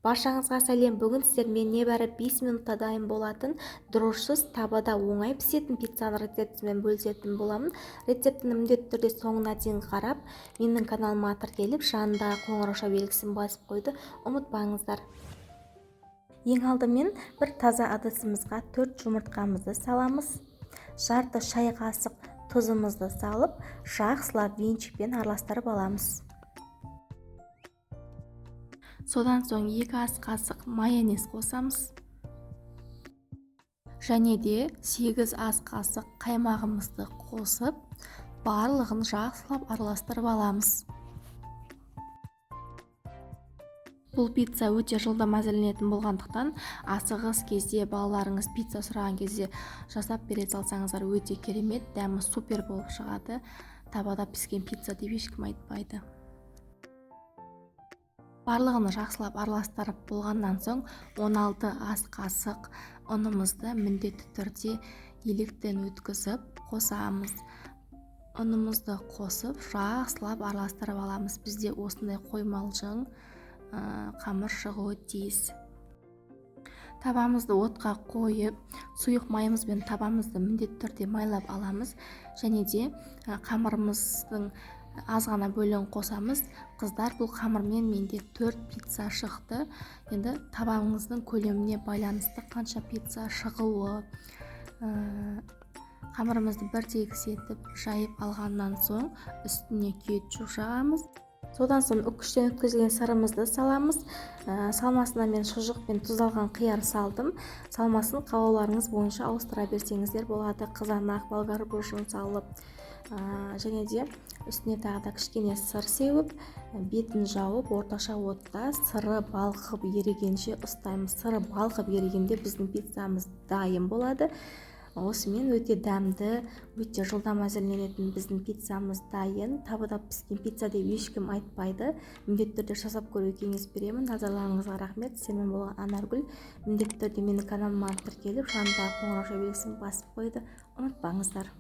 Баршаңызға сәлем. Бүгін сіздермен небәрі 5 минутта дайын болатын дрожжсыз табада оңай пісетін пиццаның рецептімен бөлісетін боламын. Рецептіні міндетті түрде соңына дейін қарап, менің каналыма тіркеліп, жанындағы қоңырауша белгісін басып қойды ұмытпаңыздар. Ең алдымен бір таза ыдысымызға 4 жұмыртқамызды саламыз. Жарты шай қасық тұзымызды салып, жақсылап венчикпен араластырып аламыз. Содан соң 2 ас қасық майонез қосамыз. Және де 8 ас қасық қаймағымызды қосып, барлығын жақсылап араластырып аламыз. Бұл пицца өте жылдам әзірленетін болғандықтан, асығыс кезде балаларыңыз пицца сұраған кезде жасап бере салсаңыздар өте керемет, дәмі супер болып шығады. Табада піскен пицца деп ешкім айтпайды. Барлығын жақсылап араластырып болғаннан соң 16 ас қасық ұнымызды міндетті түрде електен өткізіп қосамыз. Ұнымызды қосып жақсылап араластырып аламыз. Бізде осындай қоймалжың қамыр шығуы тиіс. Табамызды отқа қойып, сұйық майымызбен табамызды міндетті түрде майлап аламыз. Және де қамырымыздың аз ғана бөлігін қосамыз. Қыздар, бұл қамырмен менде 4 пицца шықты. Енді табаңыздың көлеміне байланысты қанша пицца шығуы. Қамырымызды бір тегіс етіп жайып алғаннан соң үстіне кетчуп жағамыз. Содан соң үккіштен өткізілген сырымызды саламыз. Салмасына мен шұжық пен тұз алған қияр салдым. Салмасын қалауларыңыз бойынша ауыстыра берсеңіздер болады. Қызанақ, болгар бұрышын салып. Және де үстіне тағы да кішкене сыр сеуіп, бетін жауып, орташа отта сыры балқып ерігенше ұстаймыз. Сыры балқып ерігенде біздің пиццамыз дайын болады. Осымен өте дәмді, өте жылдам әзірленетін біздің пиццамыз дайын. Табада піскен пицца деп ешкім айтпайды. Міндетті түрде жасап көруге кеңес беремін. Назарларыңызға рахмет. Сіздермен болған Анаргүл. Міндетті түрде менің каналыма тіркеліп, жанындағы қоңырау белгісін басып қойды. Ұмытпаңыздар.